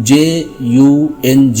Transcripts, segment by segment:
JUNG।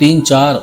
3-4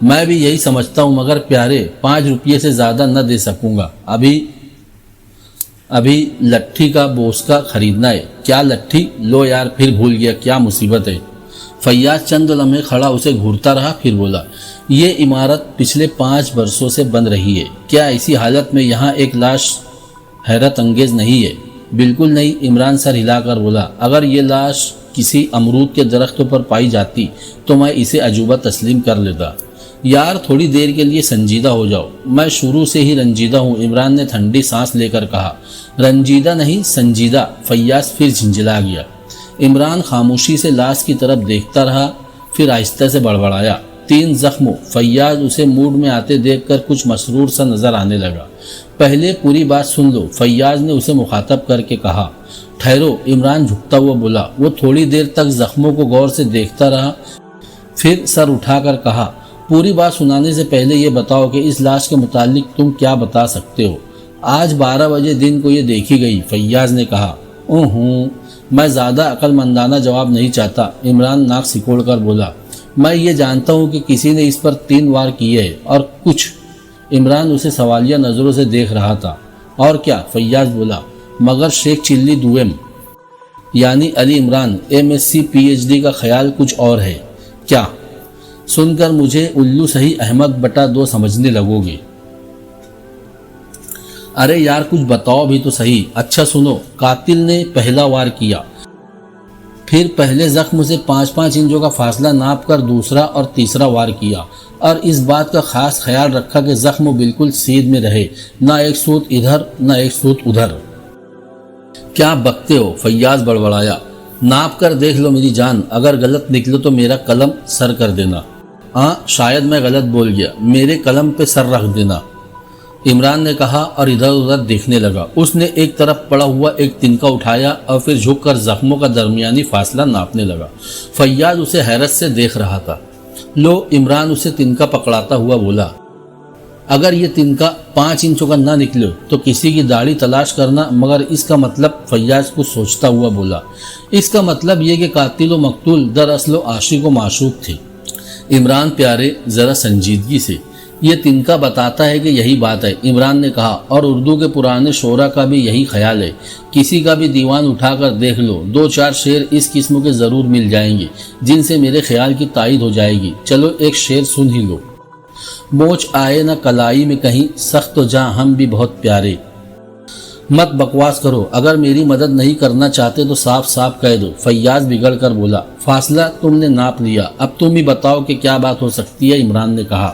میں بھی یہی سمجھتا ہوں، مگر پیارے 5 روپے سے زیادہ نہ دے سکوں گا، ابھی لٹھی کا بوسکا خریدنا ہے۔ کیا لٹھی؟ لو یار، پھر بھول گیا، کیا مصیبت ہے؟ فیاض چند لمحے کھڑا اسے گھورتا رہا، پھر بولا، یہ عمارت پچھلے 5 برسوں سے بن رہی ہے، کیا ایسی حالت میں یہاں ایک لاش حیرت انگیز نہیں ہے؟ بالکل نہیں، عمران سر ہلا کر بولا، اگر یہ لاش کسی امرود کے درختوں پر پائی جاتی تو میں اسے عجوبہ تسلیم کر لیتا۔ یار تھوڑی دیر کے لیے سنجیدہ ہو جاؤ، میں شروع سے ہی رنجیدہ ہوں، عمران نے ٹھنڈی سانس لے کر کہا۔ رنجیدہ نہیں، سنجیدہ، فیاض پھر جھنجھلا گیا۔ عمران خاموشی سے لاش کی طرف دیکھتا رہا، پھر آہستہ سے بڑبڑایا، 3 زخم۔ فیاض اسے موڈ میں آتے دیکھ کر کچھ مسرور سا نظر آنے لگا۔ پہلے پوری بات سن لو، فیاض نے اسے مخاطب کر کے کہا۔ ٹھہرو، عمران جھکتا ہوا بولا۔ وہ تھوڑی دیر تک زخموں کو غور سے دیکھتا رہا، پھر سر اٹھا کر کہا، پوری بات سنانے سے پہلے یہ بتاؤ کہ اس لاش کے متعلق تم کیا بتا سکتے ہو؟ آج 12 بجے دن کو یہ دیکھی گئی، فیاض نے کہا۔ میں زیادہ عقل مندانہ جواب نہیں چاہتا، عمران ناک سکوڑ کر بولا۔ میں یہ جانتا ہوں کہ کسی نے اس پر 3 وار کیے ہے اور کچھ۔ عمران اسے سوالیہ نظروں سے دیکھ رہا تھا۔ اور کیا؟ فیاض بولا، مگر شیخ چلی دوئم یعنی علی عمران MSc PhD کا خیال کچھ اور ہے۔ کیا؟ سن کر مجھے الو صحیح احمد بٹا 2 سمجھنے لگو گے۔ ارے یار کچھ بتاؤ بھی تو صحیح۔ اچھا سنو، قاتل نے پہلا وار کیا، پھر پہلے زخم سے 5-5 انچوں کا فاصلہ ناپ کر دوسرا اور تیسرا وار کیا، اور اس بات کا خاص خیال رکھا کہ زخم بالکل سیدھ میں رہے، نہ ایک سوت ادھر نہ ایک سوت ادھر۔ کیا بکتے ہو؟ فیاض بڑبڑایا۔ ناپ کر دیکھ لو میری جان، اگر غلط نکلے تو میرا قلم سر کر دینا۔ ہاں شاید میں غلط بول گیا، میرے قلم پہ سر رکھ دینا، عمران نے کہا اور ادھر ادھر دیکھنے لگا۔ اس نے ایک طرف پڑا ہوا ایک تنکا اٹھایا اور پھر جھک کر زخموں کا درمیانی فاصلہ ناپنے لگا۔ فیاض اسے حیرت سے دیکھ رہا تھا۔ لو، عمران اسے تنکا پکڑاتا ہوا بولا، اگر یہ تنکا 5 انچوں کا نہ نکلے تو کسی کی داڑھی تلاش کرنا، مگر اس کا مطلب، فیاض کو سوچتا ہوا بولا، اس کا مطلب یہ کہ قاتل و مقتول دراصل عاشق و معشوق تھے۔ عمران پیارے، ذرا سنجیدگی سے، یہ تنکا بتاتا ہے کہ یہی بات ہے، عمران نے کہا، اور اردو کے پرانے شعرا کا بھی یہی خیال ہے۔ کسی کا بھی دیوان اٹھا کر دیکھ لو، 2-4 شعر اس قسم کے ضرور مل جائیں گے جن سے میرے خیال کی تائید ہو جائے گی۔ چلو ایک شعر سن ہی لو۔ موچ آئے نہ کلائی میں کہیں، سخت و جاں ہم بھی بہت پیارے۔ مت بکواس کرو، اگر میری مدد نہیں کرنا چاہتے تو صاف صاف کہہ دو، فیاض بگڑ کر بولا۔ فاصلہ تم نے ناپ لیا، اب تم ہی بتاؤ کہ کیا بات ہو سکتی ہے، عمران نے کہا۔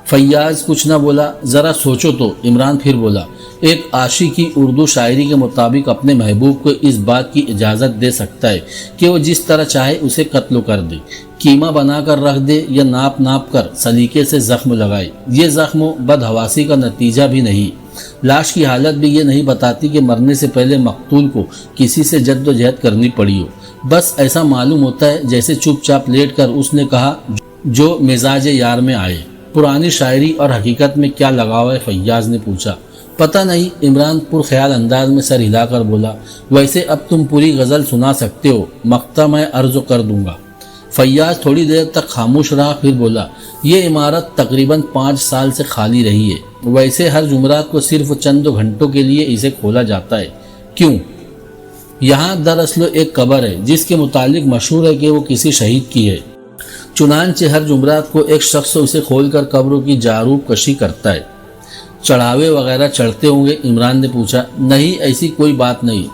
فیاض کچھ نہ بولا۔ ذرا سوچو تو، عمران پھر بولا، ایک عاشق کی اردو شاعری کے مطابق اپنے محبوب کو اس بات کی اجازت دے سکتا ہے کہ وہ جس طرح چاہے اسے قتل کر دے، قیمہ بنا کر رکھ دے یا ناپ ناپ کر سلیقے سے زخم لگائے۔ یہ زخم بدحواسی کا نتیجہ بھی نہیں، لاش کی حالت بھی یہ نہیں بتاتی کہ مرنے سے پہلے مقتول کو کسی سے جد و جہد کرنی پڑی ہو۔ بس ایسا معلوم ہوتا ہے جیسے چپ چاپ لیٹ کر اس نے کہا جو مزاج یار میں آئے۔ پرانی شاعری اور حقیقت میں کیا لگاؤ ہے؟ فیاض نے پوچھا۔ پتہ نہیں، عمران پرخیال انداز میں سر ہلا کر بولا۔ ویسے اب تم پوری غزل سنا سکتے ہو، مقطع میں عرض کر دوں گا۔ فیاض تھوڑی دیر تک خاموش رہا، پھر بولا، یہ عمارت تقریباً 5 سال سے خالی رہی ہے۔ ویسے ہر جمعرات کو صرف چند گھنٹوں کے لیے اسے کھولا جاتا ہے۔ کیوں؟ یہاں دراصل ایک قبر ہے جس کے متعلق مشہور ہے کہ وہ کسی شہید کی ہے، چنانچہ ہر جمعرات کو ایک شخص اسے کھول کر قبروں کی جاروب کشی کرتا ہے۔ چڑھاوے وغیرہ چڑھتے ہوں گے؟ عمران نے پوچھا۔ نہیں، ایسی کوئی بات نہیں،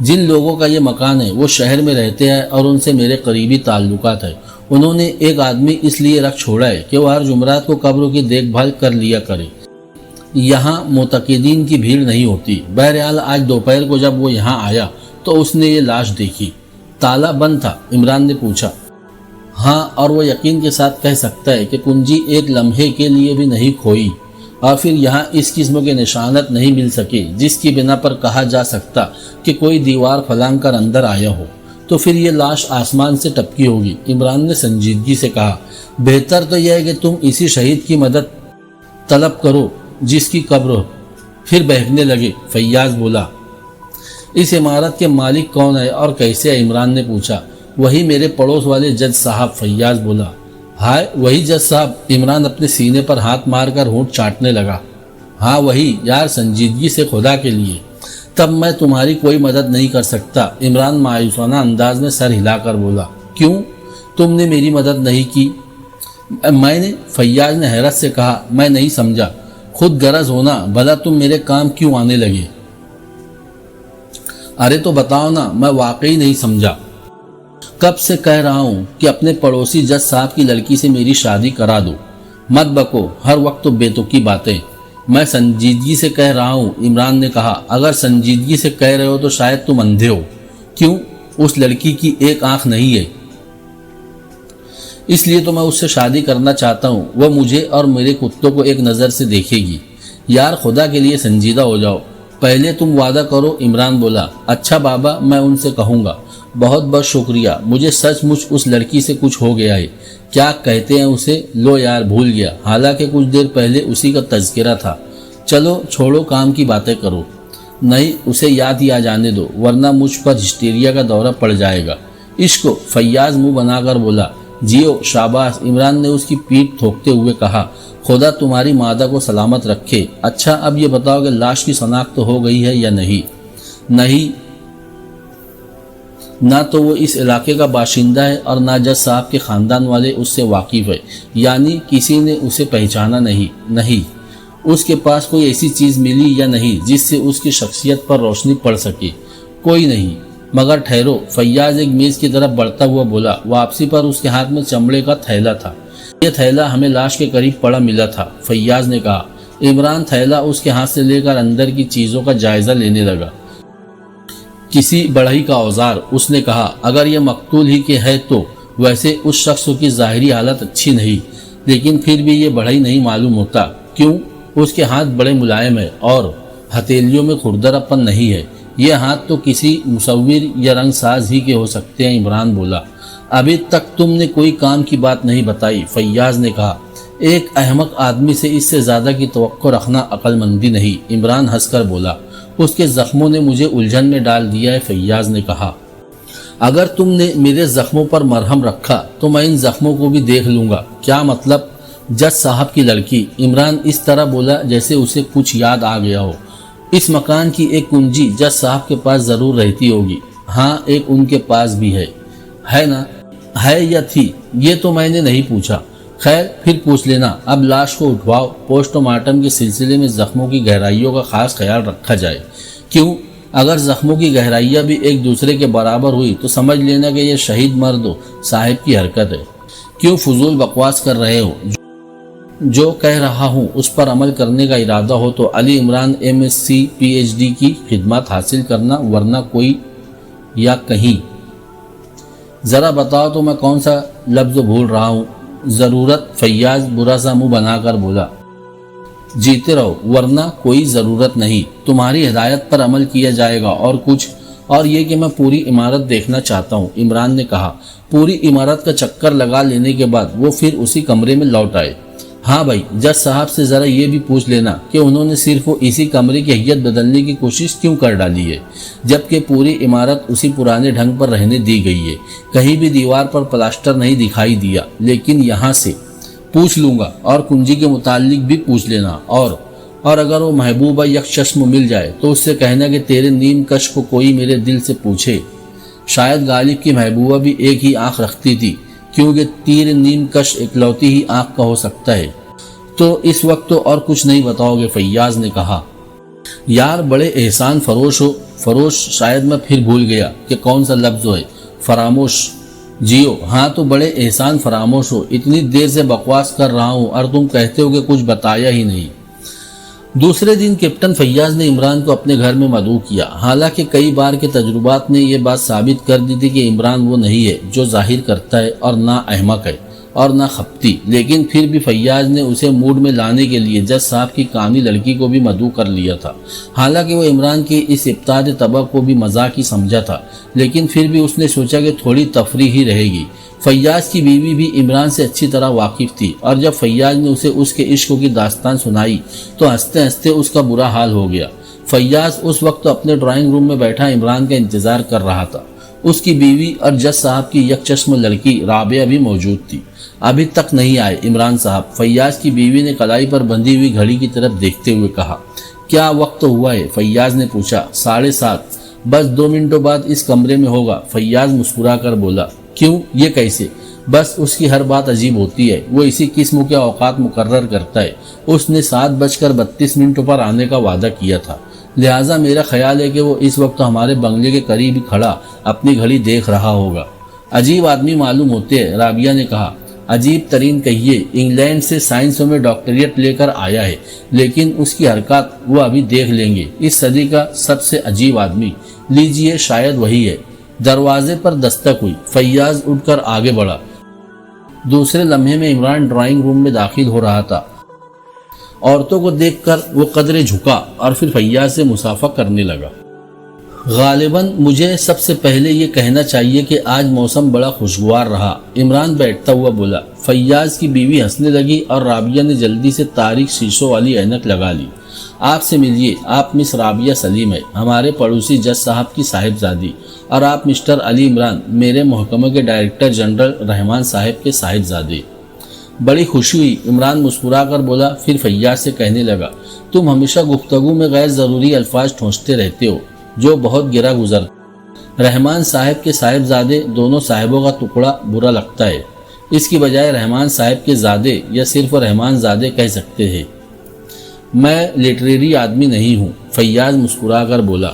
جن لوگوں کا یہ مکان ہے وہ شہر میں رہتے ہیں اور ان سے میرے قریبی تعلقات ہیں۔ انہوں نے ایک آدمی اس لیے رکھ چھوڑا ہے کہ وہ ہر جمعرات کو قبروں کی دیکھ بھال کر لیا کرے۔ یہاں معتقدین کی بھیڑ نہیں ہوتی۔ بہرحال آج دوپہر کو جب وہ یہاں آیا تو اس نے یہ لاش دیکھی۔ تالا بند تھا؟ عمران نے پوچھا۔ ہاں، اور وہ یقین کے ساتھ کہہ سکتا ہے کہ کنجی ایک لمحے کے لیے بھی نہیں کھوئی، اور پھر یہاں اس قسم کے نشانت نہیں مل سکے جس کی بنا پر کہا جا سکتا کہ کوئی دیوار پھلانگ کر اندر آیا ہو۔ تو پھر یہ لاش آسمان سے ٹپکی ہوگی، عمران نے سنجیدگی سے کہا۔ بہتر تو یہ ہے کہ تم اسی شہید کی مدد طلب کرو جس کی قبر ہو۔ پھر بہکنے لگے، فیاض بولا۔ اس عمارت کے مالک کون ہے اور کیسے ہے؟ عمران نے پوچھا۔ وہی میرے پڑوس والے جج صاحب، فیاض بولا۔ ہائے وہی جج صاحب، عمران اپنے سینے پر ہاتھ مار کر ہونٹ چاٹنے لگا۔ ہاں وہی یار، سنجیدگی سے خدا کے لیے۔ تب میں تمہاری کوئی مدد نہیں کر سکتا، عمران مایوسانہ انداز میں سر ہلا کر بولا۔ کیوں؟ تم نے میری مدد نہیں کی؟ میں نے، فیاض نے حیرت سے کہا۔ میں نہیں سمجھا۔ خود غرض ہونا، بھلا تم میرے کام کیوں آنے لگے؟ ارے تو بتاؤ نا، میں واقعی نہیں سمجھا۔ کب سے کہہ رہا ہوں کہ اپنے پڑوسی جج صاحب کی لڑکی سے میری شادی کرا دو۔ مت بکو، ہر وقت تو بیتوکی باتیں۔ میں سنجیدگی سے کہہ رہا ہوں، عمران نے کہا۔ اگر سنجیدگی سے کہہ رہے ہو تو شاید تم اندھے ہو۔ کیوں؟ اس لڑکی کی ایک آنکھ نہیں ہے، اس لیے تو میں اس سے شادی کرنا چاہتا ہوں۔ وہ مجھے اور میرے کتوں کو ایک نظر سے دیکھے گی۔ یار خدا کے لیے سنجیدہ ہو جاؤ، پہلے تم وعدہ کرو، عمران بولا۔ اچھا بابا، میں ان سے کہوں گا۔ بہت بہت شکریہ، مجھے سچ مچ اس لڑکی سے کچھ ہو گیا ہے۔ کیا کہتے ہیں اسے؟ لو یار بھول گیا، حالانکہ کچھ دیر پہلے اسی کا تذکرہ تھا۔ چلو چھوڑو، کام کی باتیں کرو۔ نہیں، اسے یاد ہی آ جانے دو، ورنہ مجھ پر ہسٹیریا کا دورہ پڑ جائے گا۔ عشق، فیاض منہ بنا کر بولا۔ جیو، شاباش، عمران نے اس کی پیٹھ تھوکتے ہوئے کہا۔ خدا تمہاری مادہ کو سلامت رکھے۔ اچھا اب یہ بتاؤ کہ لاش کی شناخت ہو گئی ہے یا نہیں؟ نہیں، نہ تو وہ اس علاقے کا باشندہ ہے اور نہ جج صاحب کے خاندان والے اس سے واقف ہے، یعنی کسی نے اسے پہچانا نہیں۔ اس کے پاس کوئی ایسی چیز ملی یا نہیں جس سے اس کی شخصیت پر روشنی پڑ سکے؟ کوئی نہیں۔ مگر ٹھہرو، فیاض ایک میز کی طرف بڑھتا ہوا بولا۔ واپسی پر اس کے ہاتھ میں چمڑے کا تھیلا تھا۔ یہ تھیلا ہمیں لاش کے قریب پڑا ملا تھا، فیاض نے کہا۔ عمران تھیلا اس کے ہاتھ سے لے کر اندر کی چیزوں کا جائزہ لینے لگا۔ کسی بڑھئی کا اوزار، اس نے کہا۔ اگر یہ مقتول ہی کے ہے تو ویسے اس شخص کی ظاہری حالت اچھی نہیں، لیکن پھر بھی یہ بڑھئی نہیں معلوم ہوتا۔ کیوں؟ اس کے ہاتھ بڑے ملائم ہے اور ہتھیلیوں میں کھردرا پن نہیں ہے۔ یہ ہاتھ تو کسی مصور یا رنگ ساز ہی کے ہو سکتے ہیں، عمران بولا۔ ابھی تک تم نے کوئی کام کی بات نہیں بتائی، فیاض نے کہا۔ ایک احمق آدمی سے اس سے زیادہ کی توقع رکھنا عقل مندی نہیں، عمران ہنس کر بولا۔ اس کے زخموں نے مجھے الجھن میں ڈال دیا ہے، فیاض نے کہا۔ اگر تم نے میرے زخموں پر مرہم رکھا تو میں ان زخموں کو بھی دیکھ لوں گا۔ کیا مطلب؟ جج صاحب کی لڑکی، عمران اس طرح بولا جیسے اسے کچھ یاد آ گیا ہو۔ اس مکان کی ایک کنجی جج صاحب کے پاس ضرور رہتی ہوگی۔ ہاں، ایک ان کے پاس بھی ہے نا؟ ہے یا تھی؟ یہ تو میں نے نہیں پوچھا۔ خیر، پھر پوچھ لینا۔ اب لاش کو اٹھواؤ، پوسٹ مارٹم کے سلسلے میں زخموں کی گہرائیوں کا خاص خیال رکھا جائے۔ کیوں؟ اگر زخموں کی گہرائیاں بھی ایک دوسرے کے برابر ہوئی تو سمجھ لینا کہ یہ شہید مرد صاحب کی حرکت ہے۔ کیوں فضول بکواس کر رہے ہو؟ جو کہہ رہا ہوں اس پر عمل کرنے کا ارادہ ہو تو علی عمران MSc PhD کی خدمات حاصل کرنا، ورنہ کوئی یا کہیں۔ ذرا بتاؤ تو میں کون سا لفظ بھول رہا ہوں؟ ضرورت، فیاض برا سا منہ بنا کر بولا۔ جیتے رہو، ورنہ کوئی ضرورت نہیں۔ تمہاری ہدایت پر عمل کیا جائے گا اور کچھ، اور یہ کہ میں پوری عمارت دیکھنا چاہتا ہوں، عمران نے کہا۔ پوری عمارت کا چکر لگا لینے کے بعد وہ پھر اسی کمرے میں لوٹ آئے۔ ہاں بھائی، جج صاحب سے ذرا یہ بھی پوچھ لینا کہ انہوں نے صرف اسی کمرے کی حیت بدلنے کی کوشش کیوں کر ڈالی ہے، جبکہ پوری عمارت اسی پرانے ڈھنگ پر رہنے دی گئی ہے۔ کہیں بھی دیوار پر پلاسٹر نہیں دکھائی دیا، لیکن یہاں سے پوچھ لوں گا، اور کنجی کے متعلق بھی پوچھ لینا۔ اور اگر وہ محبوبہ یک چشم مل جائے تو اس سے کہنا کہ تیرے نیم کش کو کوئی میرے دل سے پوچھے۔ شاید غالب کی محبوبہ بھی ایک ہی آنکھ رکھتی تھی، کیونکہ تیر نیم کش اکلوتی ہی آنکھ کا ہو سکتا ہے۔ تو اس وقت تو اور کچھ نہیں بتاؤ گے، فیاض نے کہا۔ یار بڑے احسان فروش ہو۔ فروش، شاید میں پھر بھول گیا کہ کون سا لفظ ہے۔ فراموش، جیو۔ ہاں تو بڑے احسان فراموش ہو، اتنی دیر سے بکواس کر رہا ہوں اور تم کہتے ہو کہ کچھ بتایا ہی نہیں۔ دوسرے دن کیپٹن فیاض نے عمران کو اپنے گھر میں مدعو کیا، حالانکہ کئی بار کے تجربات نے یہ بات ثابت کر دی تھی کہ عمران وہ نہیں ہے جو ظاہر کرتا ہے، اور نہ احمق ہے اور نہ خپتی، لیکن پھر بھی فیاض نے اسے موڈ میں لانے کے لیے جج صاحب کی کانی لڑکی کو بھی مدعو کر لیا تھا۔ حالانکہ وہ عمران کی اس ابتدائی طبع کو بھی مذاق ہی سمجھا تھا، لیکن پھر بھی اس نے سوچا کہ تھوڑی تفریح ہی رہے گی۔ فیاض کی بیوی بھی عمران سے اچھی طرح واقف تھی، اور جب فیاض نے اسے اس کے عشق کی داستان سنائی تو ہنستے ہنستے اس کا برا حال ہو گیا۔ فیاض اس وقت اپنے ڈرائنگ روم میں بیٹھا عمران کا انتظار کر رہا تھا۔ اس کی بیوی اور جج صاحب کی یک چشم لڑکی رابعہ بھی موجود تھی۔ ابھی تک نہیں آئے عمران صاحب، فیاض کی بیوی نے کلائی پر بندھی ہوئی گھڑی کی طرف دیکھتے ہوئے کہا۔ کیا وقت ہوا ہے؟ فیاض نے پوچھا۔ 7:30، بس 2 منٹوں بعد اس کمرے میں ہوگا، فیاض مسکرا کر بولا۔ کیوں؟ یہ کیسے؟ بس اس کی ہر بات عجیب ہوتی ہے، وہ اسی قسم کے اوقات مقرر کرتا ہے۔ اس نے 7:32 پر آنے کا وعدہ کیا تھا، لہٰذا میرا خیال ہے کہ وہ اس وقت ہمارے بنگلے کے قریب ہی کھڑا اپنی گھڑی دیکھ رہا ہوگا۔ عجیب آدمی معلوم ہوتے ہیں، رابعہ نے کہا۔ عجیب ترین کہیے، انگلینڈ سے سائنسوں میں ڈاکٹریٹ لے کر آیا ہے، لیکن اس کی حرکات وہ ابھی دیکھ لیں گے۔ اس صدی کا سب سے عجیب آدمی، لیجئے شاید وہی ہے۔ دروازے پر دستک ہوئی، فیاض اٹھ کر آگے بڑھا۔ دوسرے لمحے میں عمران ڈرائنگ روم میں داخل ہو رہا تھا۔ عورتوں کو دیکھ کر وہ قدرے جھکا اور پھر فیاض سے مصافحہ کرنے لگا۔ غالباً مجھے سب سے پہلے یہ کہنا چاہیے کہ آج موسم بڑا خوشگوار رہا، عمران بیٹھتا ہوا بولا۔ فیاض کی بیوی ہنسنے لگی اور رابعہ نے جلدی سے تاریک شیشوں والی اینک لگا لی۔ آپ سے ملیے، آپ مس رابعہ سلیم ہے، ہمارے پڑوسی جج صاحب کی صاحبزادی، اور آپ مسٹر علی عمران، میرے محکمہ کے ڈائریکٹر جنرل رحمان صاحب کے صاحبزادے۔ بڑی خوشی ہوئی، عمران مسکرا کر بولا۔ پھر فیاض سے کہنے لگا، تم ہمیشہ گفتگو میں غیر ضروری الفاظ ٹھونستے رہتے ہو، جو بہت گرا گزر۔ رحمان صاحب کے صاحبزادے دونوں صاحبوں کا ٹکڑا برا لگتا ہے، اس کی بجائے رحمان صاحب کے زادے یا صرف رحمان زادے کہہ سکتے ہیں۔ میں لٹریری آدمی نہیں ہوں، فیاض مسکرا کر بولا۔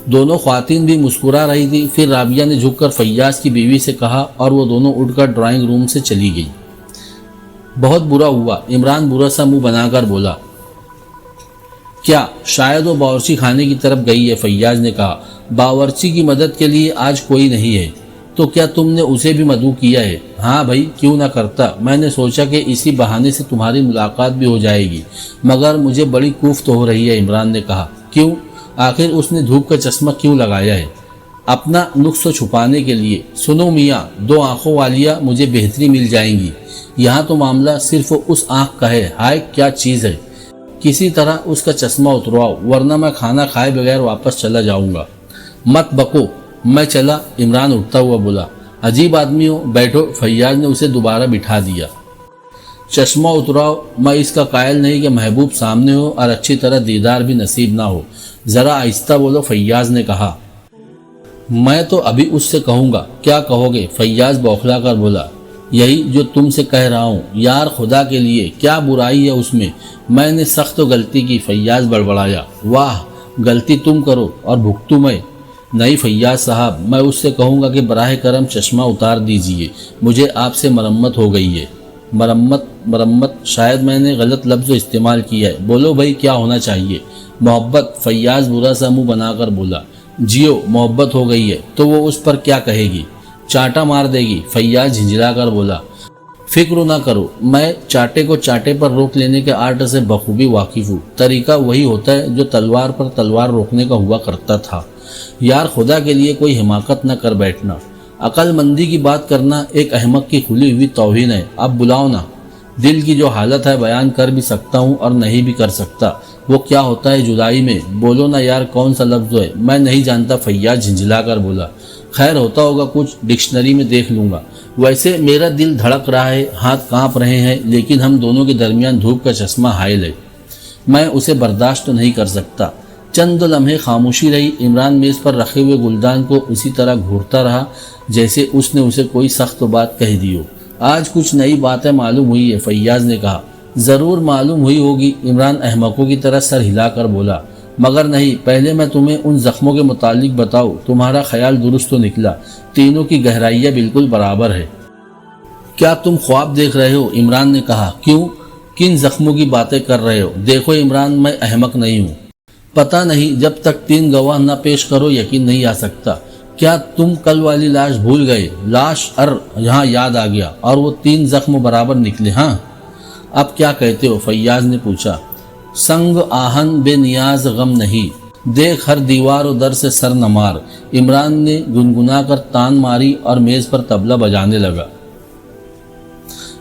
دونوں خواتین بھی مسکرا رہی تھی۔ پھر رابعہ نے جھک کر فیاض کی بیوی سے کہا اور وہ دونوں اٹھ کر ڈرائنگ روم سے چلی گئی۔ بہت برا ہوا، عمران برا سا منہ بنا کر بولا۔ کیا؟ شاید وہ باورچی خانے کی طرف گئی ہے، فیاض نے کہا۔ باورچی کی مدد کے لیے آج کوئی نہیں ہے، تو کیا تم نے اسے بھی مدعو کیا ہے؟ ہاں بھائی، کیوں نہ کرتا، میں نے سوچا کہ اسی بہانے سے تمہاری ملاقات بھی ہو جائے گی، مگر مجھے بڑی کوفت ہو رہی ہے، عمران نے کہا۔ کیوں؟ آخر اس نے دھوپ کا چشمہ کیوں لگایا ہے؟ اپنا نقص چھپانے کے لیے۔ سنو میاں، 2 آنکھوں والیاں مجھے بہتری مل جائیں گی، یہاں تو معاملہ صرف اس آنکھ کا ہے۔ ہائے کیا چیز ہے، کسی طرح اس کا چشمہ اترواؤ، ورنہ میں کھانا کھائے بغیر واپس چلا جاؤں گا۔ مت بکو، میں چلا، عمران اٹھتا ہوا بولا۔ عجیب آدمی ہو، بیٹھو، فیاض نے اسے دوبارہ بٹھا دیا۔ چشمہ اتراؤ، میں اس کا قائل نہیں کہ محبوب سامنے ہو اور اچھی طرح دیدار بھی نصیب نہ ہو، ذرا آہستہ بولو، فیاض نے کہا۔ میں تو ابھی اس سے کہوں گا۔ کیا کہو گے؟ فیاض بوکھلا کر بولا۔ یہی جو تم سے کہہ رہا ہوں، یار خدا کے لیے کیا برائی ہے اس میں نے سخت غلطی کی، فیاض بڑبڑایا۔ واہ، غلطی تم کرو اور بھگتوں میں؟ نہیں فیاض صاحب، میں اس سے کہوں گا کہ براہ کرم چشمہ اتار دیجئے، مجھے آپ سے مرمت ہو گئی ہے۔ مرمت شاید میں نے غلط لفظ استعمال کیا ہے، بولو بھائی کیا ہونا چاہیے؟ محبت، فیاض برا سا منہ بنا کر بولا۔ جیو، محبت ہو گئی ہے تو وہ اس پر کیا کہے گی؟ چاٹا مار دے گی، فیاض جھنجھلا کر بولا۔ فکر نہ کرو، میں چاٹے کو چاٹے پر روک لینے کے آرٹ سے بخوبی واقف ہوں، طریقہ وہی ہوتا ہے جو تلوار پر تلوار روکنے کا ہوا کرتا تھا۔ یار خدا کے لیے کوئی حماقت نہ کر بیٹھنا، عقل مندی کی بات کرنا ایک احمق کی کھلی ہوئی توہین ہے۔ اب بلاؤ نا، دل کی جو حالت ہے بیان کر بھی سکتا ہوں اور نہیں بھی کر سکتا۔ وہ کیا ہوتا ہے جدائی میں؟ بولو نا یار، کون سا لفظ ہے؟ میں نہیں جانتا، فیاض جھنجھلا کر بولا۔ خیر ہوتا ہوگا کچھ، ڈکشنری میں دیکھ لوں گا۔ ویسے میرا دل دھڑک رہا ہے، ہاتھ کانپ رہے ہیں، لیکن ہم دونوں کے درمیان دھوپ کا چشمہ حائل ہے، میں اسے برداشت تو نہیں کر سکتا۔ چند لمحے خاموشی رہی۔ عمران میز پر رکھے ہوئے گلدان کو اسی طرح گھورتا رہا جیسے اس نے اسے کوئی سخت بات کہہ دی ہو۔ آج کچھ نئی باتیں معلوم ہوئی ہے، فیاض نے کہا۔ ضرور معلوم ہوئی ہوگی، عمران احمقوں کی طرح سر ہلا کر بولا۔ مگر نہیں، پہلے میں تمہیں ان زخموں کے متعلق بتاؤں، تمہارا خیال درست تو نکلا، تینوں کی گہرائیاں بالکل برابر ہے۔ کیا تم خواب دیکھ رہے ہو؟ عمران نے کہا۔ کیوں؟ کن زخموں کی باتیں کر رہے ہو؟ دیکھو عمران، میں احمق نہیں ہوں، پتہ نہیں، جب تک 3 گواہ نہ پیش کرو یقین نہیں آ سکتا۔ کیا تم کل والی لاش بھول گئے؟ لاش یہاں یاد آ گیا، اور وہ 3 زخم برابر نکلے۔ ہاں، اب کیا کہتے ہو؟ فیاض نے پوچھا۔ سنگ آہن بے نیاز غم نہیں، دیکھ ہر دیوار و در سے سر نہ مار، عمران نے گنگنا کر تان ماری اور میز پر طبلہ بجانے لگا۔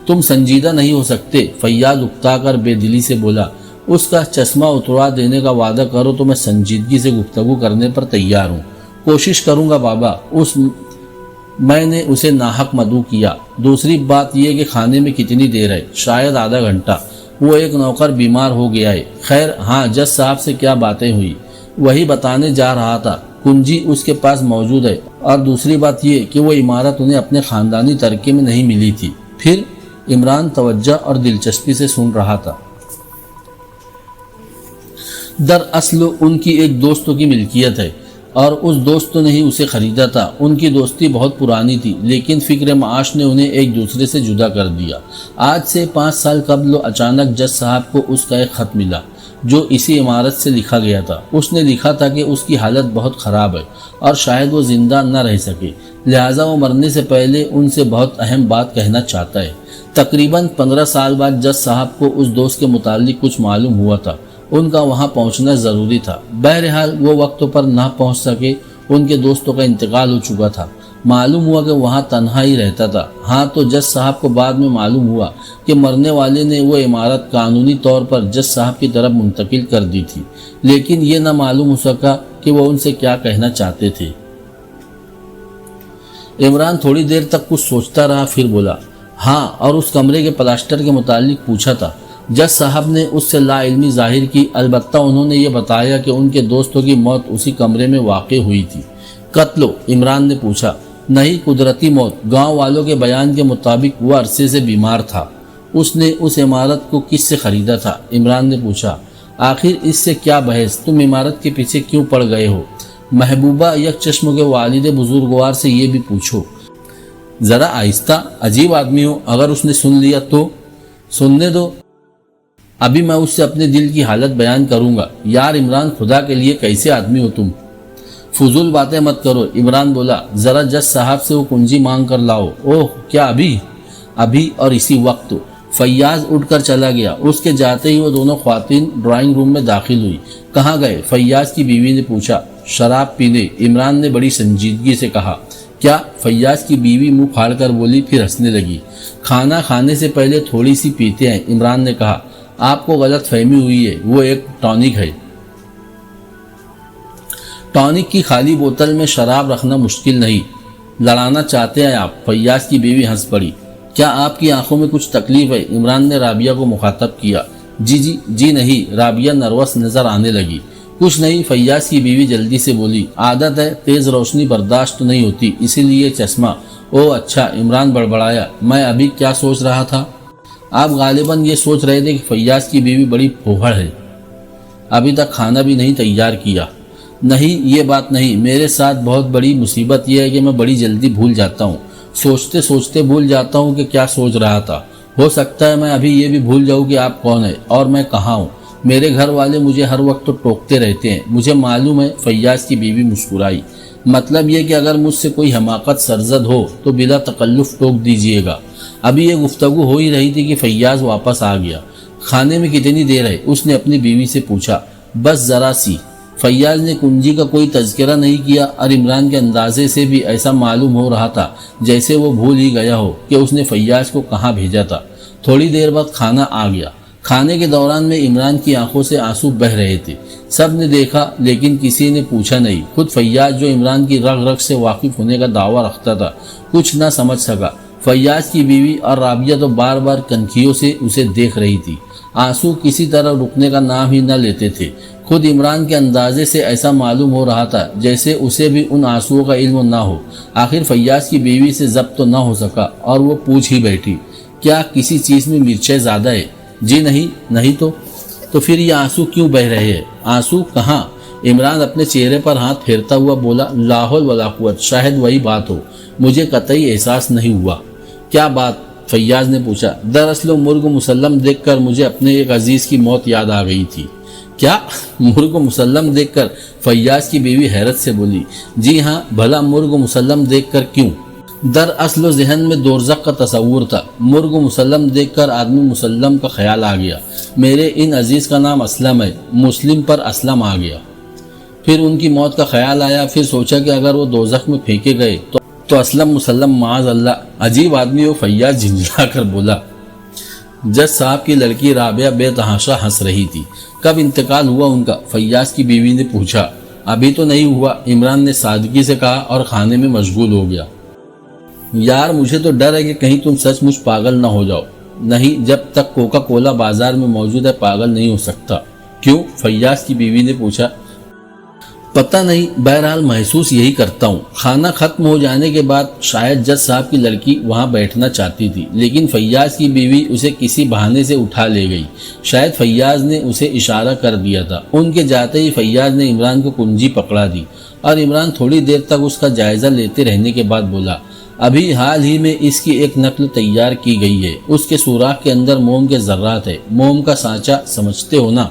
تم سنجیدہ نہیں ہو سکتے، فیاض اکتا کر بے دلی سے بولا۔ اس کا چشمہ اتروا دینے کا وعدہ کرو تو میں سنجیدگی سے گفتگو کرنے پر تیار ہوں، کوشش کروں گا بابا۔ اس میں نے اسے ناحق مدعو کیا۔ دوسری بات یہ کہ کھانے میں کتنی دیر ہے؟ شاید آدھا گھنٹہ۔ وہ ایک نوکر بیمار ہو گیا ہے۔ خیر ہاں، جج صاحب سے کیا باتیں ہوئی؟ وہی بتانے جا رہا تھا، کنجی اس کے پاس موجود ہے، اور دوسری بات یہ کہ وہ عمارت انہیں اپنے خاندانی ترکے میں نہیں ملی تھی۔ پھر عمران توجہ اور دلچسپی سے سن رہا تھا۔ دراصل ان کی ایک دوستوں کی ملکیت ہے اور اس دوست نے ہی اسے خریدا تھا۔ ان کی دوستی بہت پرانی تھی، لیکن فکر معاش نے انہیں ایک دوسرے سے جدا کر دیا۔ آج سے 5 سال قبل اچانک جج صاحب کو اس کا ایک خط ملا جو اسی عمارت سے لکھا گیا تھا۔ اس نے لکھا تھا کہ اس کی حالت بہت خراب ہے اور شاید وہ زندہ نہ رہ سکے، لہٰذا وہ مرنے سے پہلے ان سے بہت اہم بات کہنا چاہتا ہے۔ تقریباً 15 سال بعد جج صاحب کو اس دوست کے متعلق کچھ معلوم ہوا تھا۔ ان کا وہاں پہنچنا ضروری تھا۔ بہرحال وہ وقت پر نہ پہنچ سکے، ان کے دوستوں کا انتقال ہو چکا تھا۔ معلوم ہوا کہ وہاں تنہا ہی رہتا تھا۔ ہاں، تو جج صاحب کو بعد میں معلوم ہوا کہ مرنے والے نے وہ عمارت قانونی طور پر جج صاحب کی طرف منتقل کر دی تھی، لیکن یہ نہ معلوم ہو سکا کہ وہ ان سے کیا کہنا چاہتے تھے۔ عمران تھوڑی دیر تک کچھ سوچتا رہا، پھر بولا، ہاں، اور اس کمرے کے پلاسٹر کے متعلق پوچھا تھا؟ جج صاحب نے اس سے لا علمی ظاہر کی، البتہ انہوں نے یہ بتایا کہ ان کے دوستوں کی موت اسی کمرے میں واقع ہوئی تھی۔ قتل؟ عمران نے پوچھا۔ نہیں، قدرتی موت۔ گاؤں والوں کے بیان کے مطابق وہ عرصے سے بیمار تھا۔ اس نے اس عمارت کو کس سے خریدا تھا؟ عمران نے پوچھا۔ آخر اس سے کیا بحث؟ تم عمارت کے پیچھے کیوں پڑ گئے ہو؟ محبوبہ یک چشم کے والد بزرگوار سے یہ بھی پوچھو۔ ذرا آہستہ، عجیب آدمی ہو، اگر اس نے سن لیا تو؟ سننے دو، ابھی میں اس سے اپنے دل کی حالت بیان کروں گا۔ یار عمران، خدا کے لیے کیسے آدمی ہو تم؟ فضول باتیں مت کرو، عمران بولا۔ ذرا جج صاحب سے وہ کنجی مانگ کر لاؤ۔ اوہ، کیا ابھی اور اسی وقت؟ فیاض اٹھ کر چلا گیا۔ اس کے جاتے ہی وہ دونوں خواتین ڈرائنگ روم میں داخل ہوئی۔ کہاں گئے؟ فیاض کی بیوی نے پوچھا۔ شراب پینے، عمران نے بڑی سنجیدگی سے کہا۔ کیا؟ فیاض کی بیوی منہ پھاڑ کر بولی، پھر ہنسنے لگی۔ کھانا کھانے سے پہلے تھوڑی سی پیتے ہیں، عمران نے کہا۔ آپ کو غلط فہمی ہوئی ہے، وہ ایک ٹانک ہے۔ ٹانک کی خالی بوتل میں شراب رکھنا مشکل نہیں۔ لڑانا چاہتے ہیں آپ؟ فیاض کی بیوی ہنس پڑی۔ کیا آپ کی آنکھوں میں کچھ تکلیف ہے؟ عمران نے رابعہ کو مخاطب کیا۔ جی نہیں، رابعہ نروس نظر آنے لگی۔ کچھ نہیں، فیاض کی بیوی جلدی سے بولی۔ عادت ہے، تیز روشنی برداشت نہیں ہوتی، اسی لیے چشمہ۔ او اچھا، عمران بڑبڑایا۔ میں ابھی کیا سوچ رہا تھا؟ آپ غالباً یہ سوچ رہے تھے کہ فیاض کی بیوی بڑی پھوہڑ ہے، ابھی تک کھانا بھی نہیں تیار کیا۔ نہیں، یہ بات نہیں، میرے ساتھ بہت بڑی مصیبت یہ ہے کہ میں بڑی جلدی بھول جاتا ہوں۔ سوچتے سوچتے بھول جاتا ہوں کہ کیا سوچ رہا تھا۔ ہو سکتا ہے میں ابھی یہ بھی بھول جاؤں کہ آپ کون ہیں اور میں کہاں ہوں۔ میرے گھر والے مجھے ہر وقت تو ٹوکتے رہتے ہیں۔ مجھے معلوم ہے، فیاض کی بیوی مسکرائی۔ مطلب یہ کہ اگر مجھ سے کوئی حماقت سرزد ہو تو بلا تکلف ٹوک دیجیے گا۔ ابھی یہ گفتگو ہو ہی رہی تھی کہ فیاض واپس آ گیا۔ کھانے میں کتنی دیر ہے؟ اس نے اپنی بیوی سے پوچھا۔ بس ذرا سی۔ فیاض نے کنجی کا کوئی تذکرہ نہیں کیا اور عمران کے اندازے سے بھی ایسا معلوم ہو رہا تھا جیسے وہ بھول ہی گیا ہو کہ اس نے فیاض کو کہاں بھیجا تھا۔ تھوڑی دیر بعد کھانا آ گیا۔ کھانے کے دوران میں عمران کی آنکھوں سے آنسو بہہ رہے تھے۔ سب نے دیکھا لیکن کسی نے پوچھا نہیں۔ خود فیاض، جو عمران کی رگ رگ سے واقف ہونے کا دعویٰ رکھتا تھا، کچھ نہ سمجھ سکا۔ فیاض کی بیوی اور رابعہ تو بار بار کنکھیوں سے اسے دیکھ رہی تھی۔ آنسو کسی طرح رکنے کا نام ہی نہ لیتے تھے۔ خود عمران کے اندازے سے ایسا معلوم ہو رہا تھا جیسے اسے بھی ان آنسوؤں کا علم نہ ہو۔ آخر فیاض کی بیوی سے ضبط تو نہ ہو سکا اور وہ پوچھ ہی بیٹھی، کیا کسی چیز میں مرچیں زیادہ ہے؟ جی نہیں تو پھر یہ آنسو کیوں بہ رہے ہیں؟ آنسو کہاں؟ عمران اپنے چہرے پر ہاتھ پھیرتا ہوا بولا، لا حول ولا قوت، شاید وہی بات ہو، مجھے قطعی احساس نہیں ہوا۔ کیا بات؟ فیاض نے پوچھا۔ دراصل مرغ مسلم دیکھ کر مجھے اپنے ایک عزیز کی موت یاد آ گئی تھی۔ کیا؟ مرغ مسلم دیکھ کر؟ فیاض کی بیوی حیرت سے بولی۔ جی ہاں، بھلا مرغ مسلم دیکھ کر کیوں؟ دراصل ذہن میں دوزخ کا تصور تھا۔ مرغ مسلم دیکھ کر آدمی مسلم کا خیال آ گیا۔ میرے ان عزیز کا نام اسلم ہے، مسلم پر اسلم آ گیا۔ پھر ان کی موت کا خیال آیا، پھر سوچا کہ اگر وہ دوزخ میں پھینکے گئے تو اسلم مسلم معاذ اللہ۔ عجیب آدمی ہو، فیاض جھنجھلا کر بولا۔ جج صاحب کی لڑکی رابعہ بے تحاشا ہنس رہی تھی۔ کب انتقال ہوا ان کا؟ فیاض کی بیوی نے پوچھا۔ ابھی تو نہیں ہوا، عمران نے سادگی سے کہا اور کھانے میں مشغول ہو گیا۔ یار مجھے تو ڈر ہے کہ کہیں تم سچ مچ پاگل نہ ہو جاؤ۔ نہیں، جب تک کوکا کولا بازار میں موجود ہے پاگل نہیں ہو سکتا۔ کیوں؟ فیاض کی بیوی نے پوچھا۔ پتہ نہیں، بہرحال محسوس یہی کرتا ہوں۔ کھانا ختم ہو جانے کے بعد شاید جج صاحب کی لڑکی وہاں بیٹھنا چاہتی تھی، لیکن فیاض کی بیوی اسے کسی بہانے سے اٹھا لے گئی۔ شاید فیاض نے اسے اشارہ کر دیا تھا۔ ان کے جاتے ہی فیاض نے عمران کو کنجی پکڑا دی اور عمران تھوڑی دیر تک اس کا جائزہ لیتے رہنے کے بعد بولا، ابھی حال ہی میں اس کی ایک نقل تیار کی گئی ہے۔ اس کے سوراخ کے اندر موم کے ذرات ہے۔ موم کا سانچہ سمجھتے ہو نا؟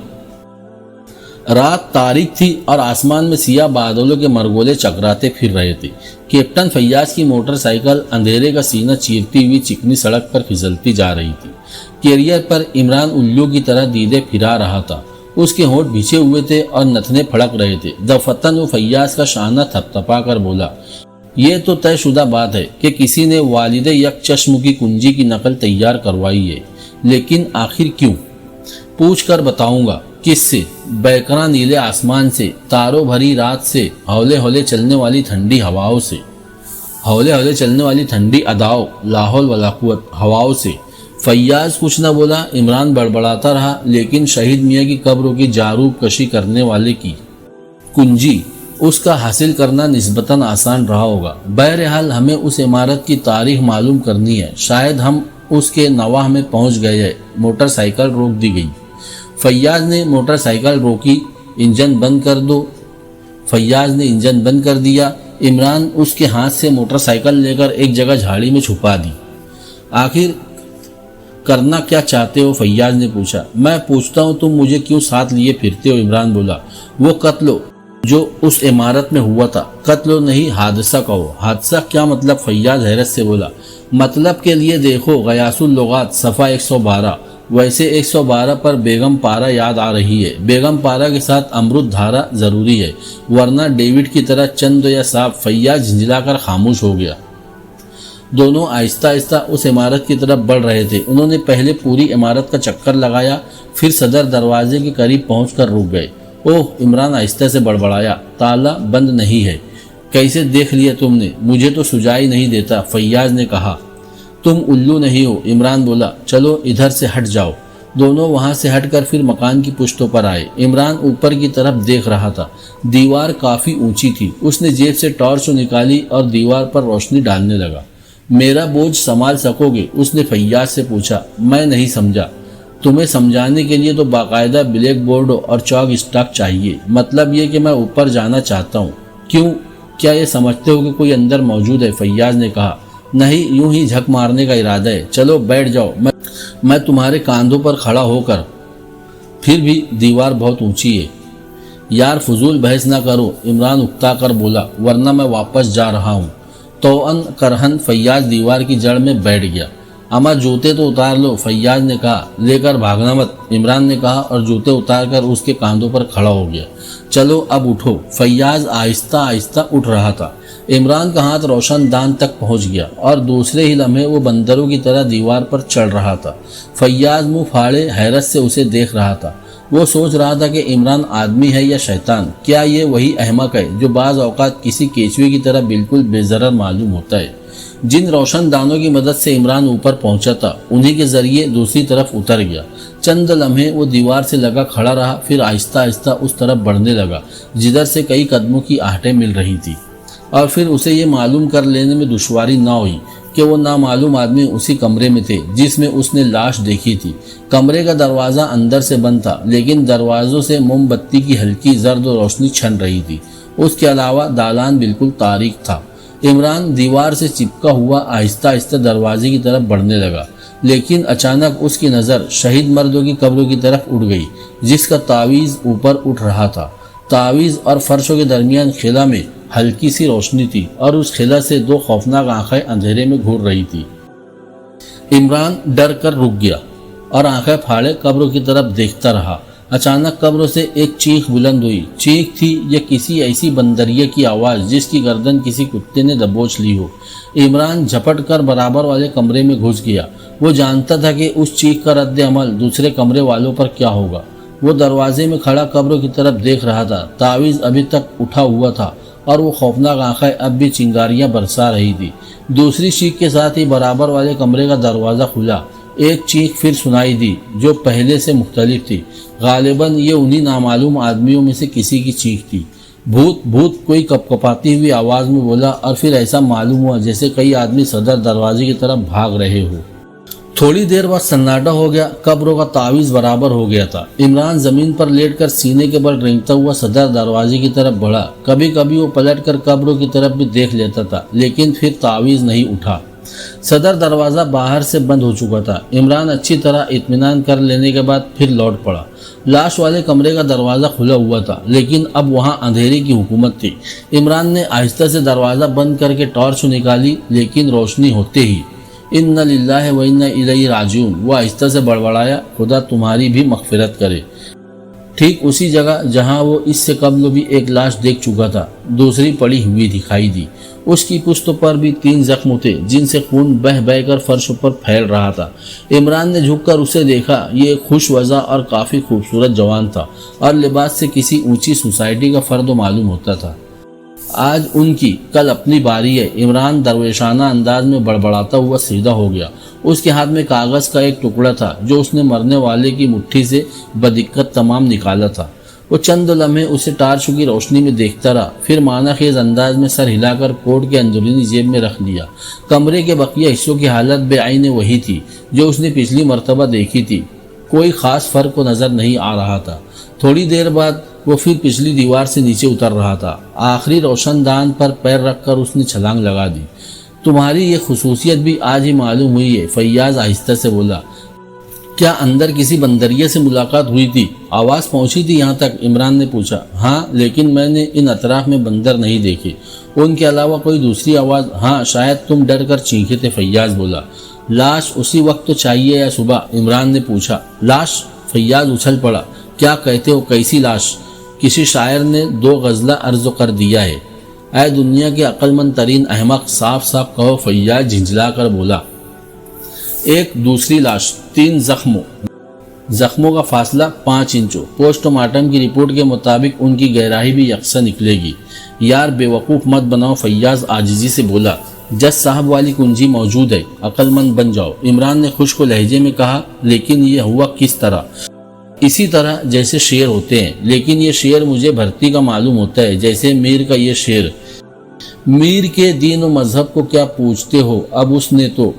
رات تاریک تھی اور آسمان میں سیاہ بادلوں کے مرگولے چکراتے پھر رہے تھے۔ کیپٹن فیاض کی موٹر سائیکل اندھیرے کا سینہ چیرتی ہوئی چکنی سڑک پر پھسلتی جا رہی تھی۔ کیریئر پر عمران الو کی طرح دیدے پھرا رہا تھا۔ اس کے ہونٹ بھیچے ہوئے تھے اور نتنے پھڑک رہے تھے۔ دفتن وہ فیاض کا شانہ تھپتھپا کر بولا، یہ تو طے شدہ بات ہے کہ کسی نے والد یک چشم کی کنجی کی نقل تیار کروائی ہے، لیکن آخر کیوں؟ پوچھ کر بتاؤں گا۔ کس سے؟ بیکراں نیلے آسمان سے، تاروں بھری رات سے، ہولے ہولے چلنے والی ٹھنڈی ہواؤں سے، ہولے ہولے چلنے والی ٹھنڈی اداؤں، لا حول ولا قوت ہواؤں سے۔ فیاض کچھ نہ بولا۔ عمران بڑبڑاتا رہا، لیکن شہید میاں کی قبروں کی جاروب کشی کرنے والے کی کنجی اس کا حاصل کرنا نسبتاً آسان رہا ہوگا۔ بہرحال ہمیں اس عمارت کی تاریخ معلوم کرنی ہے۔ شاید ہم اس کے نواح میں پہنچ گئے ہیں۔ موٹر سائیکل روک دی گئی۔ فیاض نے موٹر سائیکل روکی۔ انجن بند کر دو۔ فیاض نے انجن بند کر دیا۔ عمران اس کے ہاتھ سے موٹر سائیکل لے کر ایک جگہ جھاڑی میں چھپا دی۔ آخر کرنا کیا چاہتے ہو؟ فیاض نے پوچھا۔ میں پوچھتا ہوں تم مجھے کیوں ساتھ لیے پھرتے ہو؟ عمران بولا۔ وہ قتل جو اس عمارت میں ہوا تھا، قتل نہیں حادثہ کہو۔ حادثہ کیا مطلب؟ فیاض حیرت سے بولا۔ مطلب کے لیے دیکھو غیاث اللغات صفحہ 112۔ ویسے 112 پر بیگم پارا یاد آ رہی ہے۔ بیگم پارا کے ساتھ امرت دھارا ضروری ہے، ورنہ ڈیوڈ کی طرح چند یا صاف۔ فیاض جھنجھلا کر خاموش ہو گیا۔ دونوں آہستہ آہستہ اس عمارت کی طرف بڑھ رہے تھے۔ انہوں نے پہلے پوری عمارت کا چکر لگایا، پھر صدر دروازے کے قریب پہنچ کر رک گئے۔ اوہ! عمران آہستہ سے بڑبڑایا، تالا بند نہیں ہے۔ کیسے دیکھ لیا تم نے؟ مجھے تو سجائی نہیں دیتا، فیاض نے کہا۔ تم الو نہیں ہو، عمران بولا۔ چلو ادھر سے ہٹ جاؤ۔ دونوں وہاں سے ہٹ کر پھر مکان کی پشتوں پر آئے۔ عمران اوپر کی طرف دیکھ رہا تھا۔ دیوار کافی اونچی تھی۔ اس نے جیب سے ٹارچ نکالی اور دیوار پر روشنی ڈالنے لگا۔ میرا بوجھ سنبھال سکو گے؟ اس نے فیاض سے پوچھا۔ میں نہیں سمجھا۔ تمہیں سمجھانے کے لیے تو باقاعدہ بلیک بورڈ اور چاک اسٹاک چاہیے۔ مطلب یہ کہ میں اوپر جانا چاہتا ہوں۔ کیوں؟ کیا یہ سمجھتے ہو کہ کوئی اندر موجود ہے؟ فیاض نے کہا۔ نہیں، یوں ہی جھک مارنے کا ارادہ ہے۔ چلو بیٹھ جاؤ، میں تمہارے کاندھوں پر کھڑا ہو کر۔ پھر بھی دیوار بہت اونچی ہے۔ یار فضول بحث نہ کرو، عمران اکتا کر بولا، ورنہ میں واپس جا رہا ہوں۔ توأن کرہن فیاض دیوار کی جڑ میں بیٹھ گیا۔ اما جوتے تو اتار لو، فیاض نے کہا۔ لے کر بھاگنا مت، عمران نے کہا اور جوتے اتار کر اس کے کاندھوں پر کھڑا ہو گیا۔ چلو اب اٹھو۔ فیاض آہستہ آہستہ اٹھ رہا تھا۔ عمران کا ہاتھ روشن دان تک پہنچ گیا اور دوسرے ہی لمحے وہ بندروں کی طرح دیوار پر چڑھ رہا تھا۔ فیاض منہ پھاڑے حیرت سے اسے دیکھ رہا تھا۔ وہ سوچ رہا تھا کہ عمران آدمی ہے یا شیطان؟ کیا یہ وہی احمق ہے جو بعض اوقات کسی کیچوے کی طرح بالکل بے ضرر معلوم ہوتا ہے؟ جن روشن دانوں کی مدد سے عمران اوپر پہنچا تھا، انہی کے ذریعے دوسری طرف اتر گیا۔ چند لمحے وہ دیوار سے لگا کھڑا رہا، پھر آہستہ آہستہ اس طرف بڑھنے لگا جدھر سے کئی قدموں کی آہٹیں مل رہی تھی، اور پھر اسے یہ معلوم کر لینے میں دشواری نہ ہوئی کہ وہ نامعلوم آدمی اسی کمرے میں تھے جس میں اس نے لاش دیکھی تھی۔ کمرے کا دروازہ اندر سے بند تھا، لیکن دروازوں سے موم بتی کی ہلکی زرد روشنی چھن رہی تھی۔ اس کے علاوہ دالان بالکل تاریک تھا۔ عمران دیوار سے چپکا ہوا آہستہ آہستہ دروازے کی طرف بڑھنے لگا، لیکن اچانک اس کی نظر شہید مردوں کی قبروں کی طرف اٹھ گئی جس کا تعویذ اوپر اٹھ رہا تھا۔ تعویذ اور فرشوں کے درمیان خلا میں ہلکی سی روشنی تھی اور اس خلا سے دو خوفناک آنکھیں اندھیرے میں گھور رہی تھی۔ عمران ڈر کر رک گیا اور آنکھیں پھاڑے قبروں کی طرف دیکھتا رہا۔ اچانک قبروں سے ایک چیخ بلند ہوئی۔ چیخ تھی یا کسی ایسی بندریے کی آواز جس کی گردن کسی کتے نے دبوچ لی ہو۔ عمران جھپٹ کر برابر والے کمرے میں گھس گیا۔ وہ جانتا تھا کہ اس چیخ کا رد عمل دوسرے کمرے والوں پر کیا ہوگا۔ وہ دروازے میں کھڑا قبروں کی طرف دیکھ رہا تھا۔ تعویذ ابھی تک اٹھا ہوا تھا اور وہ خوفناک آنکھیں اب بھی چنگاریاں برسا رہی تھی۔ دوسری چیخ کے ساتھ ہی برابر والے کمرے کا دروازہ کھلا۔ ایک چیخ پھر سنائی دی جو پہلے سے مختلف تھی۔ غالباً یہ انہی نامعلوم آدمیوں میں سے کسی کی چیخ تھی۔ بھوت بھوت، کوئی کپکپاتی ہوئی آواز میں بولا، اور پھر ایسا معلوم ہوا جیسے کئی آدمی صدر دروازے کی طرف بھاگ رہے ہو۔ تھوڑی دیر بعد سناٹا ہو گیا۔ قبروں کا تعویذ برابر ہو گیا تھا۔ عمران زمین پر لیٹ کر سینے کے بل رینگتا ہوا صدر دروازے کی طرف بڑھا۔ کبھی کبھی وہ پلٹ کر قبروں کی طرف بھی دیکھ لیتا تھا، لیکن پھر تعویذ نہیں اٹھا۔ صدر دروازہ باہر سے بند ہو چکا تھا۔ عمران اچھی طرح اطمینان کر لینے کے بعد پھر لوٹ پڑا۔ لاش والے کمرے کا دروازہ کھلا ہوا تھا، لیکن اب وہاں اندھیرے کی حکومت تھی۔ عمران نے آہستہ سے دروازہ بند کر کے ٹارچ نکالی، لیکن روشنی ہوتے ہی اِنَّ لِلَّهِ وَإِنَّا إِلَيْهِ راجعون، وہ آہستہ سے بڑبڑایا، خدا تمہاری بھی مغفرت کرے۔ ٹھیک اسی جگہ جہاں وہ اس سے قبل بھی ایک لاش دیکھ چکا تھا، دوسری پڑی ہوئی دکھائی دی۔ اس کی پشت پر بھی 3 زخم تھے جن سے خون بہہ بہہ کر فرش پر پھیل رہا تھا۔ عمران نے جھک کر اسے دیکھا۔ یہ ایک خوش وضع اور کافی خوبصورت جوان تھا، اور لباس سے کسی اونچی سوسائٹی کا فرد معلوم ہوتا تھا۔ آج ان کی، کل اپنی باری ہے۔ عمران درویشانہ انداز میں بڑبڑاتا ہوا سیدھا ہو گیا۔ اس کے ہاتھ میں کاغذ کا ایک ٹکڑا تھا جو اس نے مرنے والے کی مٹھی سے بدقت تمام نکالا تھا۔ وہ چند لمحے اسے ٹارچ کی روشنی میں دیکھتا رہا، پھر معنی خیز انداز میں سر ہلا کر کوٹ کے اندرونی جیب میں رکھ لیا۔ کمرے کے بقیہ حصوں کی حالت بے عین وہی تھی جو اس نے پچھلی مرتبہ دیکھی تھی۔ کوئی خاص فرق کو نظر نہیں آ رہا تھا۔ تھوڑی دیر بعد وہ پھر پچھلی دیوار سے نیچے اتر رہا تھا۔ آخری روشن دان پر پیر رکھ کر اس نے چھلانگ لگا دی۔ تمہاری یہ خصوصیت بھی آج ہی معلوم ہوئی ہے، فیاض آہستہ سے بولا۔ کیا اندر کسی بندریے سے ملاقات ہوئی تھی؟ آواز پہنچی تھی یہاں تک؟ عمران نے پوچھا۔ ہاں، لیکن میں نے ان اطراف میں بندر نہیں دیکھے۔ ان کے علاوہ کوئی دوسری آواز؟ ہاں، شاید تم ڈر کر چیخے تھے، فیاض بولا۔ لاش اسی وقت تو چاہیے یا صبح؟ عمران نے پوچھا۔ لاش؟ فیاض اچھل پڑا۔ کیا کہتے ہو؟ کیسی لاش؟ کسی شاعر نے 2 غزلہ عرض کر دیا ہے۔ اے دنیا کے عقل مند ترین احمق، صاف صاف کہو، فیاض جھنجھلا کر بولا۔ ایک دوسری لاش، 3 زخموں کا فاصلہ 5 انچ۔ پوسٹ مارٹم کی رپورٹ کے مطابق ان کی گہرائی بھی یکساں نکلے گی۔ یار بیوقوف مت بناؤ، فیاض عاجزی سے بولا۔ جج صاحب والی کنجی موجود ہے، عقل مند بن جاؤ، عمران نے خشک لہجے میں کہا۔ لیکن یہ ہوا کس طرح؟ اسی طرح جیسے شعر ہوتے ہیں، لیکن یہ شعر مجھے بھرتی کا معلوم ہوتا ہے، جیسے میر کا یہ شعر۔ میر کے دین و مذہب کو کیا پوچھتے ہو؟ اب اس نے تو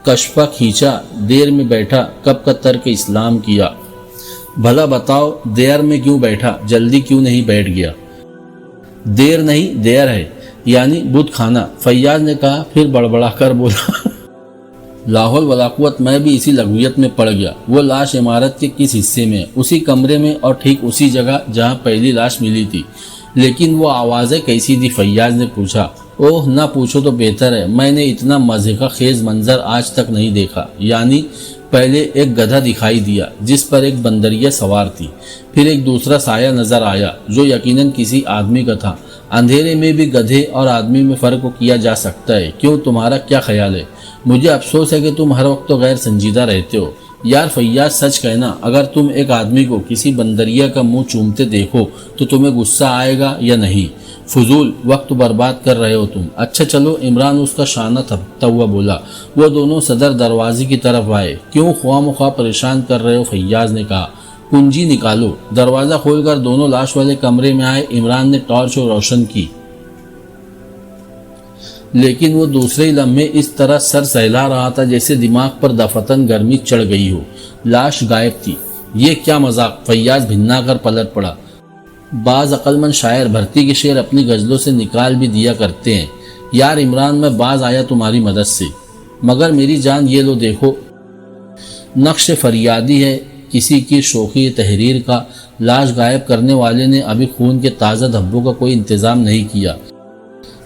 کشفہ کھینچا، دیر میں بیٹھا، کب کا ترک اسلام کیا؟ بھلا بتاؤ، دیر میں کیوں بیٹھا، جلدی کیوں نہیں بیٹھ گیا؟ دیر نہیں، دیر ہے، یعنی بت خانہ، فیاض نے کہا، پھر بڑبڑا کر بولا۔ لاحول ولا قوت، میں بھی اسی لغویت میں پڑ گیا۔ وہ لاش عمارت کے کس حصے میں؟ اسی کمرے میں، اور ٹھیک اسی جگہ جہاں پہلی لاش ملی تھی۔ لیکن وہ آوازیں کیسی تھی؟ فیاض نے پوچھا۔ اوہ، نہ پوچھو تو بہتر ہے، میں نے اتنا مزے کا خیز منظر آج تک نہیں دیکھا۔ یعنی پہلے ایک گدھا دکھائی دیا جس پر ایک بندریہ سوار تھی، پھر ایک دوسرا سایہ نظر آیا جو یقیناً کسی آدمی کا تھا۔ اندھیرے میں بھی گدھے اور آدمی میں فرق کیا جا سکتا ہے۔ کیوں، تمہارا کیا خیال ہے؟ مجھے افسوس ہے کہ تم ہر وقت تو غیر سنجیدہ رہتے ہو۔ یار فیاض، سچ کہنا، اگر تم ایک آدمی کو کسی بندریہ کا منہ چومتے دیکھو تو تمہیں غصہ آئے گا یا نہیں؟ فضول وقت برباد کر رہے ہو تم۔ اچھا چلو، عمران اس کا شانہ تھپتا ہوا بولا۔ وہ دونوں صدر دروازے کی طرف آئے۔ کیوں خواہ مخواہ پریشان کر رہے ہو؟ فیاض نے کہا۔ کنجی نکالو۔ دروازہ کھول کر دونوں لاش والے کمرے میں آئے۔ عمران نے ٹارچ روشن کی، لیکن وہ دوسرے ہی لمحے اس طرح سر سہلا رہا تھا جیسے دماغ پر دفتن گرمی چڑھ گئی ہو۔ لاش غائب تھی۔ یہ کیا مذاق؟ فیاض بھنا کر پلٹ پڑا۔ بعض عقل مند شاعر بھرتی کے شعر اپنی غزلوں سے نکال بھی دیا کرتے ہیں۔ یار عمران، میں باز آیا تمہاری مدد سے، مگر میری جان یہ لو دیکھو، نقش فریادی ہے کسی کی شوخی تحریر کا۔ لاش غائب کرنے والے نے ابھی خون کے تازہ دھبوں کا کوئی انتظام نہیں کیا۔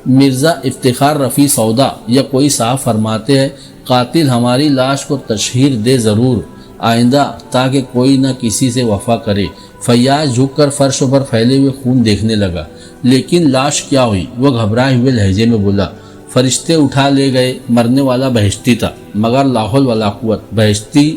مرزا افتخار رفیع سودا یا کوئی صاحب فرماتے ہیں، قاتل ہماری لاش کو تشہیر دے ضرور آئندہ، تاکہ کوئی نہ کسی سے وفا کرے۔ فیاض جھک کر فرش پر پھیلے ہوئے خون دیکھنے لگا۔ لیکن لاش کیا ہوئی؟ وہ گھبرائے ہوئے لہجے میں بولا۔ فرشتے اٹھا لے گئے، مرنے والا بہشتی تھا، مگر لاحول ولا قوت، بہشتی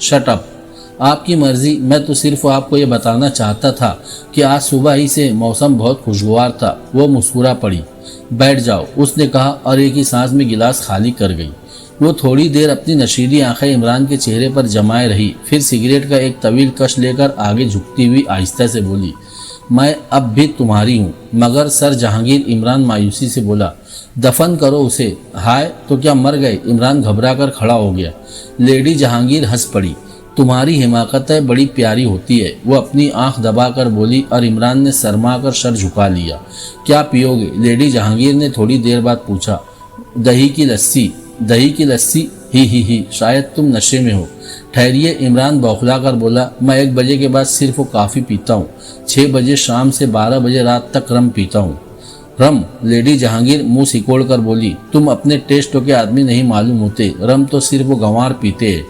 شٹ اپ، آپ کی مرضی، میں تو صرف آپ کو یہ بتانا چاہتا تھا کہ آج صبح ہی سے موسم بہت خوشگوار تھا۔ وہ مسکرا پڑی۔ بیٹھ جاؤ، اس نے کہا اور ایک ہی سانس میں گلاس خالی کر گئی۔ وہ تھوڑی دیر اپنی نشیلی آنکھیں عمران کے چہرے پر جمائے رہی، پھر سگریٹ کا ایک طویل کش لے کر آگے جھکتی ہوئی آہستہ سے بولی، میں اب بھی تمہاری ہوں۔ مگر سر جہانگیر، عمران مایوسی سے بولا، دفن کرو اسے۔ ہائے، تو کیا مر گئے؟ عمران گھبرا کر کھڑا ہو گیا۔ لیڈی جہانگیر ہنس پڑی، تمہاری حماقتیں بڑی پیاری ہوتی ہے، وہ اپنی آنکھ دبا کر بولی، اور عمران نے سرما کر سر جھکا لیا۔ کیا پیو گے؟ لیڈی جہانگیر نے تھوڑی دیر بعد پوچھا۔ دہی کی لسی۔ دہی کی لسی؟ ہی، شاید تم نشے میں ہو۔ ٹھہریے، عمران بوکھلا کر بولا، میں 1 بجے کے بعد صرف کافی پیتا ہوں، 6 بجے شام سے 12 بجے رات تک رم پیتا ہوں۔ رم؟ لیڈی جہانگیر منہ سکوڑ کر بولی، تم اپنے ٹیسٹوں کے آدمی نہیں معلوم ہوتے، رم تو صرف وہ گنوار پیتے ہیں۔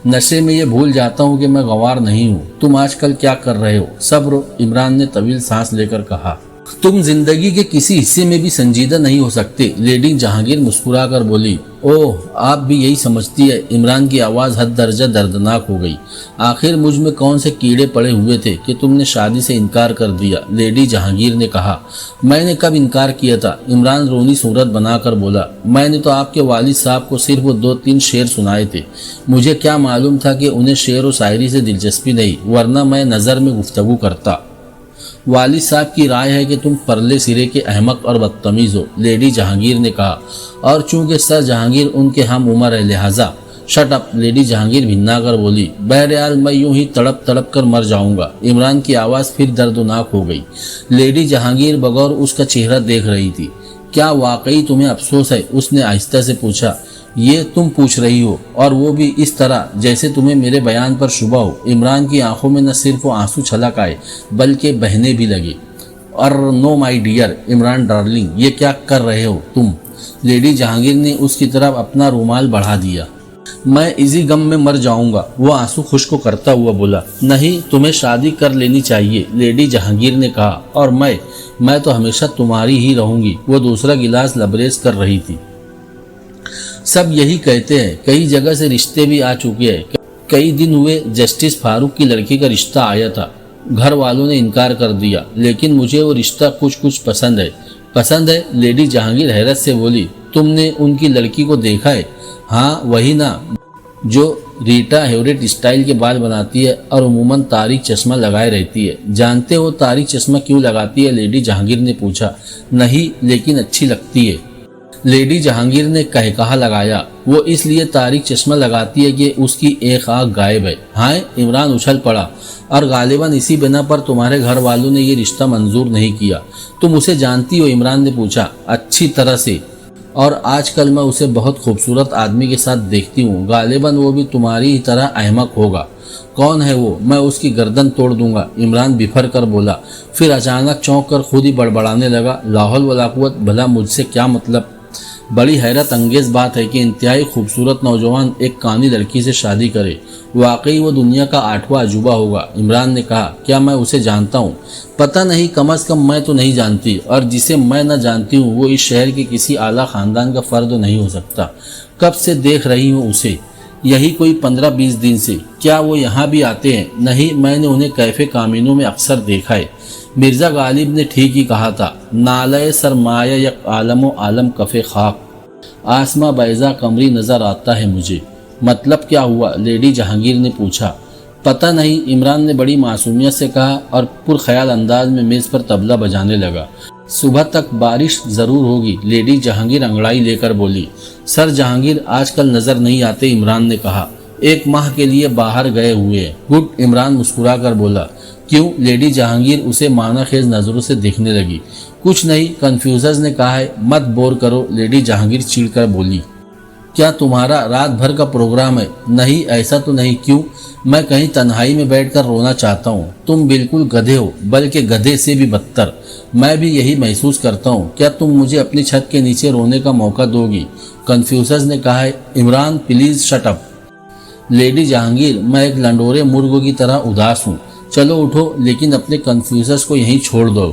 نشے میں یہ بھول جاتا ہوں کہ میں گنوار نہیں ہوں۔ تم آج کل کیا کر رہے ہو؟ صبر، عمران نے طویل سانس لے کر کہا۔ تم زندگی کے کسی حصے میں بھی سنجیدہ نہیں ہو سکتے، لیڈی جہانگیر مسکرا کر بولی۔ اوہ، آپ بھی یہی سمجھتی ہے؟ عمران کی آواز حد درجہ دردناک ہو گئی۔ آخر مجھ میں کون سے کیڑے پڑے ہوئے تھے کہ تم نے شادی سے انکار کر دیا؟ لیڈی جہانگیر نے کہا۔ میں نے کب انکار کیا تھا؟ عمران رونی صورت بنا کر بولا، میں نے تو آپ کے والد صاحب کو صرف 2-3 شعر سنائے تھے، مجھے کیا معلوم تھا کہ انہیں شعر و شاعری سے دلچسپی نہیں، ورنہ میں نظر میں گفتگو کرتا۔ والد صاحب کی رائے ہے کہ تم پرلے سرے کے احمق اور بدتمیز ہو، لیڈی جہانگیر نے کہا، اور چونکہ سر جہانگیر ان کے ہم عمر ہے لہٰذا۔ شٹ اپ، لیڈی جہانگیر بھنا کر بولی، بہرحال میں یوں ہی تڑپ تڑپ کر مر جاؤں گا۔ عمران کی آواز پھر دردناک ہو گئی۔ لیڈی جہانگیر بغور اس کا چہرہ دیکھ رہی تھی۔ کیا واقعی تمہیں افسوس ہے؟ اس نے آہستہ سے پوچھا۔ یہ تم پوچھ رہی ہو، اور وہ بھی اس طرح جیسے تمہیں میرے بیان پر شبہ ہو۔ عمران کی آنکھوں میں نہ صرف آنسو چھلک آئے بلکہ بہنے بھی لگے۔ اور نو مائی ڈیئر، عمران ڈارلنگ، یہ کیا کر رہے ہو تم؟ لیڈی جہانگیر نے اس کی طرف اپنا رومال بڑھا دیا۔ میں اسی غم میں مر جاؤں گا، وہ آنسو خشک کرتا ہوا بولا۔ نہیں، تمہیں شادی کر لینی چاہیے، لیڈی جہانگیر نے کہا، اور میں تو ہمیشہ تمہاری ہی رہوں گی۔ وہ دوسرا گلاس لبریز کر رہی تھی۔ سب یہی کہتے ہیں، کئی جگہ سے رشتے بھی آ چکے ہیں۔ کئی دن ہوئے جسٹس فاروق کی لڑکی کا رشتہ آیا تھا، گھر والوں نے انکار کر دیا، لیکن مجھے وہ رشتہ کچھ پسند ہے۔ پسند ہے؟ لیڈی جہانگیر حیرت سے بولی، تم نے ان کی لڑکی کو دیکھا ہے؟ ہاں، وہی نا جو ریٹا ہیوریٹ اسٹائل کے بال بناتی ہے اور عموماً تاریک چشمہ لگائے رہتی ہے۔ جانتے ہو تاریک چشمہ کیوں لگاتی ہے؟ لیڈی جہانگیر نے پوچھا۔ نہیں، لیکن اچھی لگتی ہے، لیڈی جہانگیر نے کہا لگایا۔ وہ اس لیے تاریک چشمہ لگاتی ہے کہ اس کی ایک آنکھ غائب ہے۔ ہاں، عمران اچھل پڑا، اور غالباً اسی بنا پر تمہارے گھر والوں نے یہ رشتہ منظور نہیں کیا۔ تم اسے جانتی ہو؟ عمران نے پوچھا۔ اچھی طرح سے، اور آج کل میں اسے بہت خوبصورت آدمی کے ساتھ دیکھتی ہوں، غالباً وہ بھی تمہاری ہی طرح احمق ہوگا۔ کون ہے وہ؟ میں اس کی گردن توڑ دوں گا، عمران بفر کر بولا، پھر اچانک چونک کر خود ہی بڑبڑانے لگا، لا حول ولا قوت، بھلا مجھ سے کیا مطلب؟ بڑی حیرت انگیز بات ہے کہ انتہائی خوبصورت نوجوان ایک کانی لڑکی سے شادی کرے، واقعی وہ دنیا کا 8واں عجوبہ ہوگا۔ عمران نے کہا، کیا میں اسے جانتا ہوں؟ پتہ نہیں، کم از کم میں تو نہیں جانتی، اور جسے میں نہ جانتی ہوں وہ اس شہر کے کسی اعلیٰ خاندان کا فرد نہیں ہو سکتا۔ کب سے دیکھ رہی ہوں اسے؟ یہی کوئی 15-20 دن سے۔ کیا وہ یہاں بھی آتے ہیں؟ نہیں، میں نے انہیں کیفے کامینوں میں اکثر دیکھا ہے۔ مرزا غالب نے ٹھیک ہی کہا تھا، نالے سرمایہ یک عالم و عالم کفے خاک، آسماں بیضا قمری نظر آتا ہے مجھے۔ مطلب کیا ہوا؟ لیڈی جہانگیر نے پوچھا۔ پتہ نہیں، عمران نے بڑی معصومیت سے کہا اور پرخیال انداز میں میز پر طبلہ بجانے لگا۔ صبح تک بارش ضرور ہوگی، لیڈی جہانگیر انگڑائی لے کر بولی۔ سر جہانگیر آج کل نظر نہیں آتے، عمران نے کہا، 1 ماہ کے لیے باہر گئے ہوئے ہیں۔ گڈ، عمران مسکرا کر بولا۔ کیوں؟ لیڈی جہانگیر اسے معنی خیز نظروں سے دیکھنے لگی۔ کچھ نہیں، کنفیوزرز نے کہا ہے، مت بور کرو، لیڈی جہانگیر چڑ کر بولی۔ کیا تمہارا رات بھر کا پروگرام ہے؟ نہیں، ایسا تو نہیں۔ کیوں؟ میں کہیں تنہائی میں بیٹھ کر رونا چاہتا ہوں۔ تم بالکل گدھے ہو، بلکہ گدھے سے بھی بدتر۔ میں بھی یہی محسوس کرتا ہوں۔ کیا تم مجھے اپنی چھت کے نیچے رونے کا موقع دو گی؟ کنفیوزرز نے کہا ہے۔ Imran please shut up. Lady Jahangir, میں ایک لنڈورے مرغوں کی طرح اداس ہوں۔ چلو اٹھو، لیکن اپنے کنفیوزرز کو یہیں چھوڑ دو۔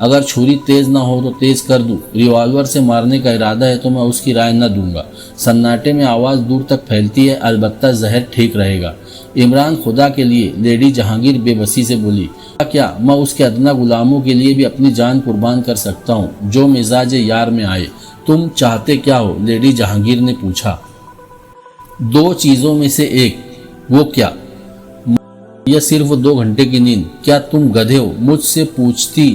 اگر چھری تیز نہ ہو تو تیز کر دوں، ریوالور سے مارنے کا ارادہ ہے تو میں اس کی رائے نہ دوں گا۔ سناٹے میں آواز دور تک پھیلتی ہے، البتہ زہر ٹھیک رہے گا۔ عمران خدا کے لیے، لیڈی جہانگیر بے بسی سے بولی، کیا میں اس کے ادنا غلاموں کے لیے بھی اپنی جان قربان کر سکتا ہوں جو مزاج یار میں آئے؟ تم چاہتے کیا ہو؟ لیڈی جہانگیر نے پوچھا۔ دو چیزوں میں سے ایک۔ وہ کیا؟ یہ صرف 2 گھنٹے کی نیند۔ کیا تم گدھے ہو؟ مجھ سے پوچھتی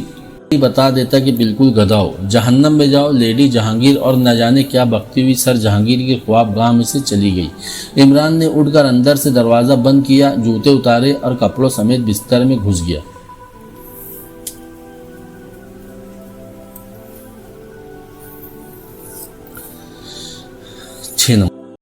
بتا دیتا کہ بالکل گدھا ہو۔ جہنم میں جاؤ لیڈی جہانگیر، اور نہ جانے کیا بکتی ہوئی سر جہانگیر کی خواب گاہ میں سے چلی گئی۔ عمران نے اٹھ کر اندر سے دروازہ بند کیا، جوتے اتارے اور کپڑوں سمیت بستر میں گھس گیا۔